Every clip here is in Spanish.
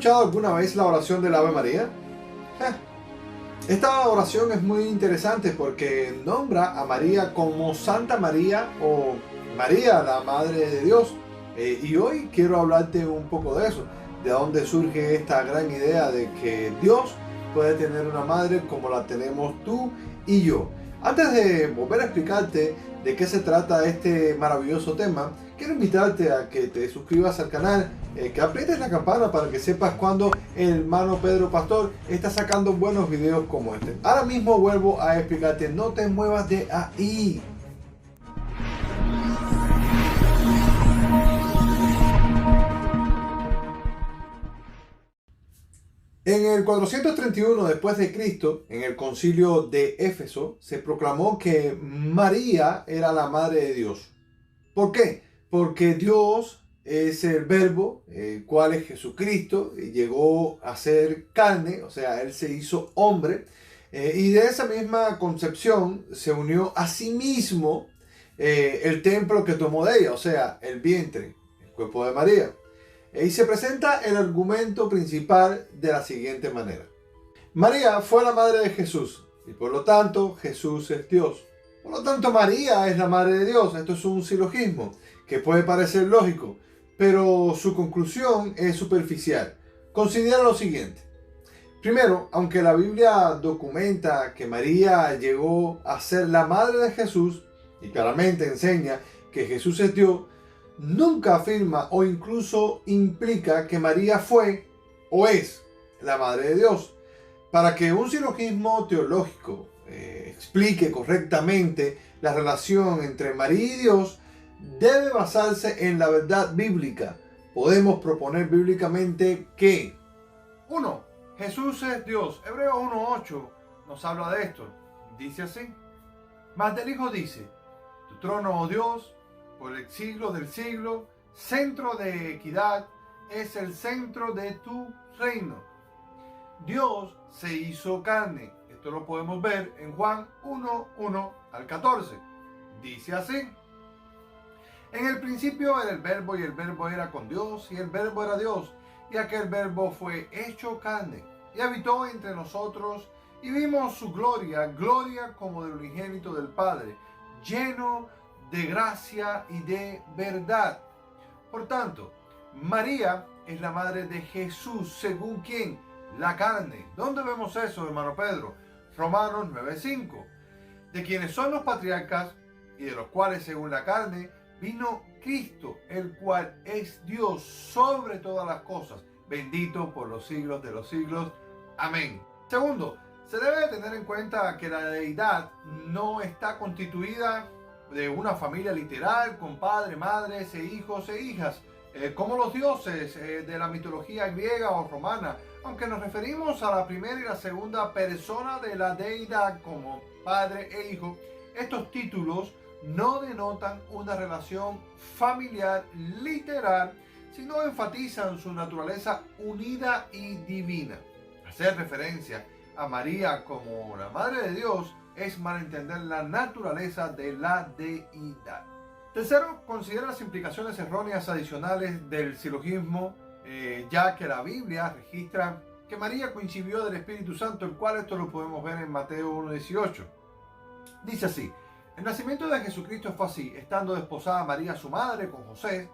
escuchado alguna vez la oración del Ave María? Esta oración es muy interesante porque nombra a María como Santa María o María, la Madre de Dios. Y hoy quiero hablarte un poco de eso, de dónde surge esta gran idea de que Dios puede tener una madre como la tenemos tú y yo. Antes de volver a explicarte de qué se trata este maravilloso tema, quiero invitarte a que te suscribas al canal, que aprietes la campana para que sepas cuando el hermano Pedro Pastor está sacando buenos videos como este. Ahora mismo vuelvo a explicarte, no te muevas de ahí. En el 431 después de Cristo, en el concilio de Éfeso, se proclamó que María era la madre de Dios. ¿Por qué? Porque Dios es el verbo, el cual es Jesucristo, y llegó a ser carne, o sea, Él se hizo hombre, y de esa misma concepción se unió a sí mismo el templo que tomó de ella, o sea, el vientre, el cuerpo de María. Y se presenta el argumento principal de la siguiente manera. María fue la madre de Jesús y por lo tanto Jesús es Dios. Por lo tanto María es la madre de Dios. Esto es un silogismo que puede parecer lógico, pero su conclusión es superficial. Considera lo siguiente. Primero, aunque la Biblia documenta que María llegó a ser la madre de Jesús y claramente enseña que Jesús es Dios, nunca afirma o incluso implica que María fue o es la Madre de Dios. Para que un silogismo teológico explique correctamente la relación entre María y Dios, debe basarse en la verdad bíblica. Podemos proponer bíblicamente que 1. Jesús es Dios. Hebreos 1:8 nos habla de esto. Dice así. Mas del Hijo dice, tu trono, oh Dios, por el siglo del siglo, centro de equidad, es el centro de tu reino. Dios se hizo carne. Esto lo podemos ver en Juan 1:1 al 14. Dice así. En el principio era el verbo y el verbo era con Dios y el verbo era Dios. Y aquel verbo fue hecho carne y habitó entre nosotros y vimos su gloria, gloria como del unigénito del Padre, lleno de gracia y de verdad. Por tanto, María es la madre de Jesús, según ¿quién? La carne. ¿Dónde vemos eso, hermano Pedro? Romanos 9:5. De quienes son los patriarcas y de los cuales, según la carne, vino Cristo, el cual es Dios sobre todas las cosas, bendito por los siglos de los siglos. Amén. Segundo, se debe tener en cuenta que la deidad no está constituida de una familia literal con padre, madres e hijos e hijas, como los dioses de la mitología griega o romana, aunque nos referimos a la primera y la segunda persona de la deidad como padre e hijo. Estos títulos no denotan una relación familiar literal, sino enfatizan su naturaleza unida y divina. Hacer referencia a María como la Madre de Dios es malentender la naturaleza de la deidad. Tercero, considera las implicaciones erróneas adicionales del silogismo, ya que la Biblia registra que María concibió del Espíritu Santo, el cual esto lo podemos ver en Mateo 1:18. Dice así. El nacimiento de Jesucristo fue así, estando desposada María su madre con José,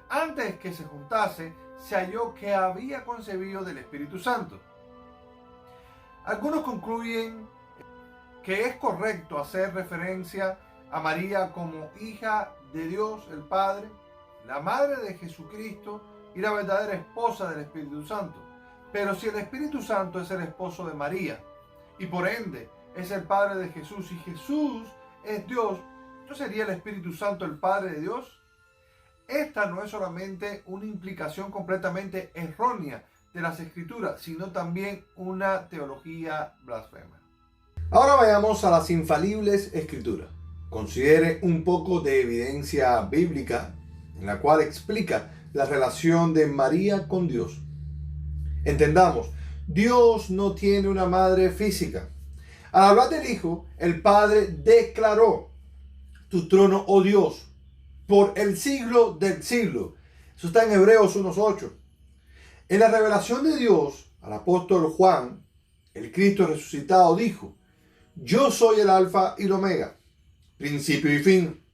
antes que se juntase, se halló que había concebido del Espíritu Santo. Algunos concluyen que es correcto hacer referencia a María como hija de Dios el Padre, la madre de Jesucristo y la verdadera esposa del Espíritu Santo. Pero si el Espíritu Santo es el esposo de María y por ende es el Padre de Jesús y Jesús es Dios, ¿no sería el Espíritu Santo el Padre de Dios? Esta no es solamente una implicación completamente errónea de las Escrituras, sino también una teología blasfema. Ahora vayamos a las infalibles Escrituras. Considere un poco de evidencia bíblica en la cual explica la relación de María con Dios. Entendamos, Dios no tiene una madre física. Al hablar del Hijo, el Padre declaró, tu trono, oh Dios, por el siglo del siglo. Eso está en Hebreos 1:8. En la revelación de Dios al apóstol Juan, el Cristo resucitado dijo: yo soy el alfa y el omega, principio y fin,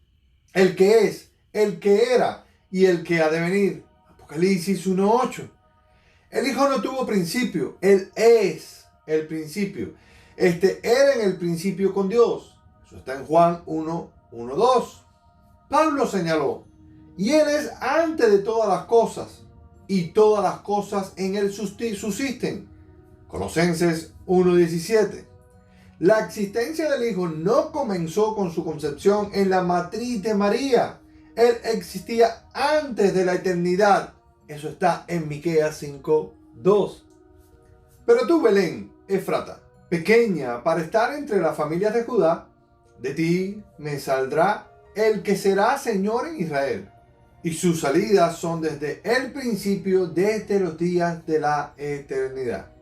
el que es, el que era y el que ha de venir. Apocalipsis 1:8. El Hijo no tuvo principio, Él es el principio. Era en el principio con Dios. Eso está en Juan 1:2. Pablo señaló: y Él es antes de todas las cosas, y todas las cosas en Él subsisten. Colosenses 1:17. La existencia del Hijo no comenzó con su concepción en la matriz de María. Él existía antes de la eternidad. Eso está en Miqueas 5:2. Pero tú, Belén, Efrata, pequeña para estar entre las familias de Judá, de ti me saldrá el que será Señor en Israel. Y sus salidas son desde el principio, desde los días de la eternidad.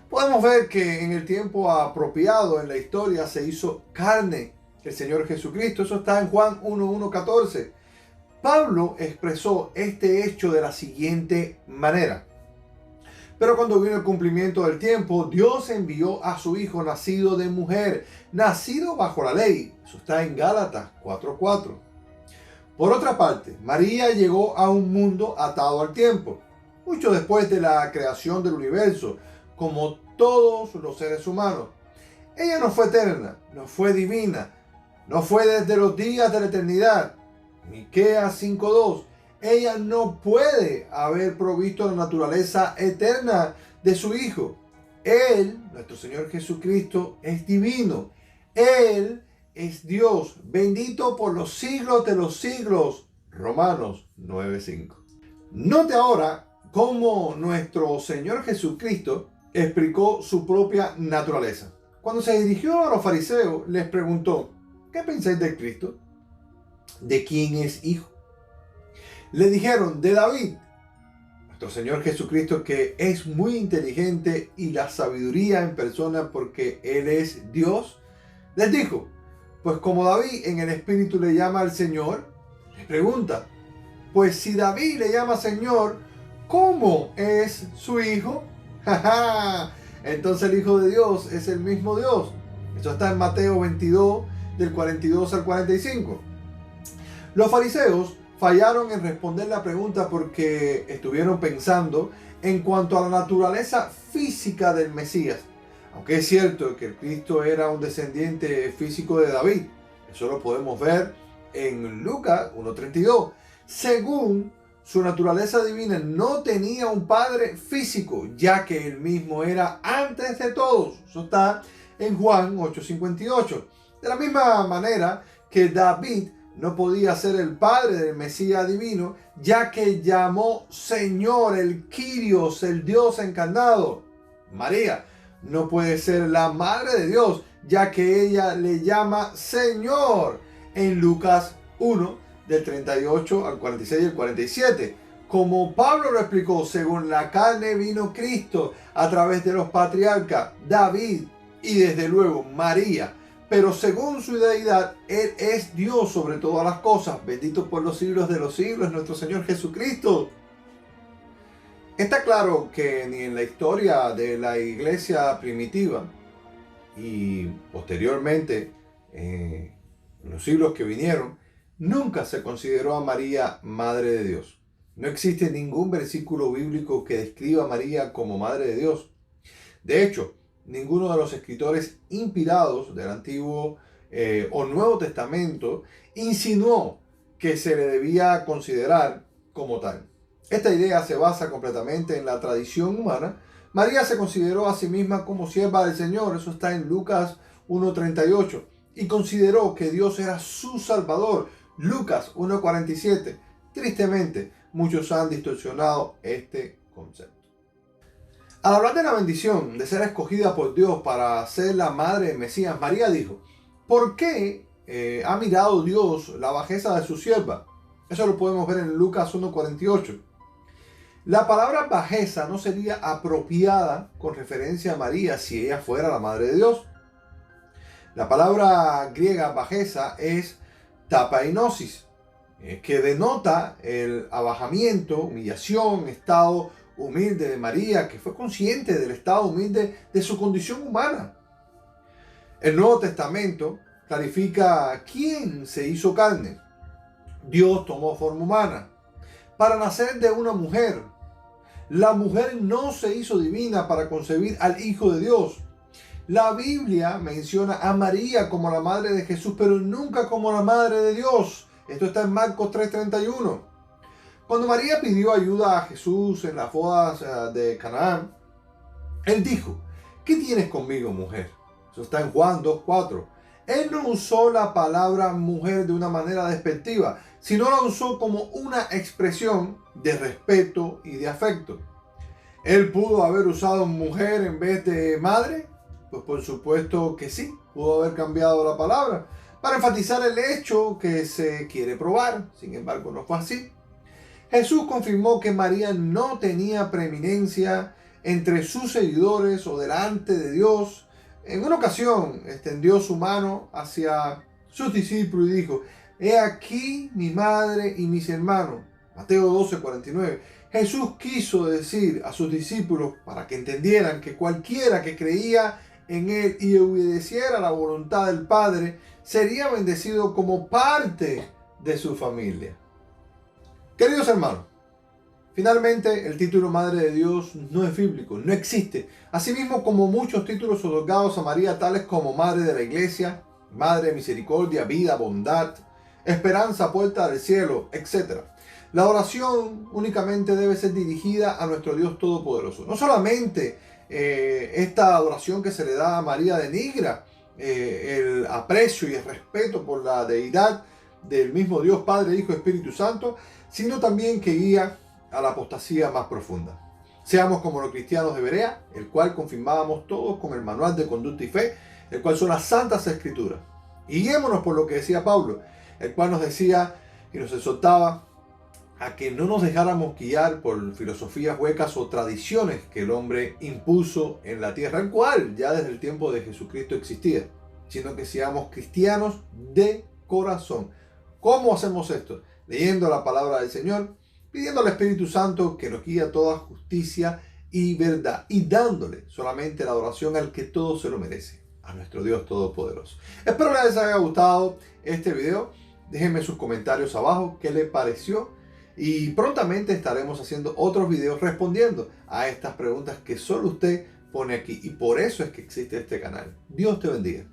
Podemos ver que en el tiempo apropiado en la historia se hizo carne el Señor Jesucristo. Eso está en Juan 1:14. Pablo expresó este hecho de la siguiente manera: pero cuando vino el cumplimiento del tiempo, Dios envió a su Hijo nacido de mujer, nacido bajo la ley. Eso está en Gálatas 4:4. Por otra parte, María llegó a un mundo atado al tiempo, mucho después de la creación del universo, como todos los seres humanos. Ella no fue eterna, no fue divina, no fue desde los días de la eternidad. Miqueas 5:2. Ella no puede haber provisto la naturaleza eterna de su Hijo. Él, nuestro Señor Jesucristo, es divino. Él es Dios, bendito por los siglos de los siglos. Romanos 9:5. Note ahora cómo nuestro Señor Jesucristo explicó su propia naturaleza. Cuando se dirigió a los fariseos, les preguntó: ¿qué pensáis de Cristo? ¿De quién es hijo? Le dijeron: de David. Nuestro Señor Jesucristo, que es muy inteligente y la sabiduría en persona porque Él es Dios, les dijo: pues como David en el Espíritu le llama al Señor, le pregunta: pues si David le llama Señor, ¿cómo es su hijo? Entonces el Hijo de Dios es el mismo Dios. Eso está en Mateo 22, del 42 al 45. Los fariseos fallaron en responder la pregunta porque estuvieron pensando en cuanto a la naturaleza física del Mesías. Aunque es cierto que el Cristo era un descendiente físico de David, eso lo podemos ver en Lucas 1:32. Según su naturaleza divina, no tenía un padre físico, ya que él mismo era antes de todos. Eso está en Juan 8:58. De la misma manera que David no podía ser el padre del Mesías divino, ya que llamó Señor, el Kyrios, el Dios encarnado. María no puede ser la madre de Dios, ya que ella le llama Señor en Lucas 1, del 38 al 46 y el 47. Como Pablo lo explicó, según la carne vino Cristo a través de los patriarcas David y desde luego María. Pero según su deidad, Él es Dios sobre todas las cosas. Bendito por los siglos de los siglos, nuestro Señor Jesucristo. Está claro que ni en la historia de la iglesia primitiva y posteriormente en los siglos que vinieron, nunca se consideró a María Madre de Dios. No existe ningún versículo bíblico que describa a María como Madre de Dios. De hecho, ninguno de los escritores inspirados del Antiguo o Nuevo Testamento insinuó que se le debía considerar como tal. Esta idea se basa completamente en la tradición humana. María se consideró a sí misma como sierva del Señor, eso está en Lucas 1:38, y consideró que Dios era su Salvador, Lucas 1:47. Tristemente, muchos han distorsionado este concepto. Al hablar de la bendición de ser escogida por Dios para ser la madre del Mesías, María dijo: ¿por qué ha mirado Dios la bajeza de su sierva? Eso lo podemos ver en Lucas 1:48. La palabra bajeza no sería apropiada con referencia a María si ella fuera la madre de Dios. La palabra griega bajeza es tapainosis. que denota el abajamiento, humillación, estado humilde de María, que fue consciente del estado humilde de su condición humana. El Nuevo Testamento clarifica quién se hizo carne. Dios tomó forma humana para nacer de una mujer. La mujer no se hizo divina para concebir al Hijo de Dios. La Biblia menciona a María como la madre de Jesús, pero nunca como la madre de Dios. Esto está en Marcos 3:31. Cuando María pidió ayuda a Jesús en las bodas de Canaán, él dijo: ¿qué tienes conmigo, mujer? Eso está en Juan 2:4. Él no usó la palabra mujer de una manera despectiva, sino la usó como una expresión de respeto y de afecto. ¿Él pudo haber usado mujer en vez de madre? Pues por supuesto que sí, pudo haber cambiado la palabra para enfatizar el hecho que se quiere probar. Sin embargo, no fue así. Jesús confirmó que María no tenía preeminencia entre sus seguidores o delante de Dios. En una ocasión extendió su mano hacia sus discípulos y dijo: he aquí mi madre y mis hermanos. Mateo 12:49. Jesús quiso decir a sus discípulos, para que entendieran, que cualquiera que creía en él y obedeciera la voluntad del Padre sería bendecido como parte de su familia. Queridos hermanos, finalmente el título Madre de Dios no es bíblico, no existe. Asimismo como muchos títulos otorgados a María, tales como Madre de la Iglesia, Madre de Misericordia, Vida, Bondad, Esperanza, Puerta del Cielo, etc. La oración únicamente debe ser dirigida a nuestro Dios Todopoderoso. No solamente esta adoración que se le da a María denigra el aprecio y el respeto por la deidad del mismo Dios Padre, Hijo y Espíritu Santo, sino también que guía a la apostasía más profunda. Seamos como los cristianos de Berea, el cual confirmábamos todos con el manual de conducta y fe, el cual son las Santas Escrituras. Y guiémonos por lo que decía Pablo, el cual nos decía y nos exhortaba a que no nos dejáramos guiar por filosofías huecas o tradiciones que el hombre impuso en la tierra, el cual ya desde el tiempo de Jesucristo existía, sino que seamos cristianos de corazón. ¿Cómo hacemos esto? Leyendo la palabra del Señor, pidiendo al Espíritu Santo que nos guíe a toda justicia y verdad, y dándole solamente la adoración al que todo se lo merece, a nuestro Dios Todopoderoso. Espero les haya gustado este video. Déjenme sus comentarios abajo qué les pareció, y prontamente estaremos haciendo otros videos respondiendo a estas preguntas que solo usted pone aquí, y por eso es que existe este canal. Dios te bendiga.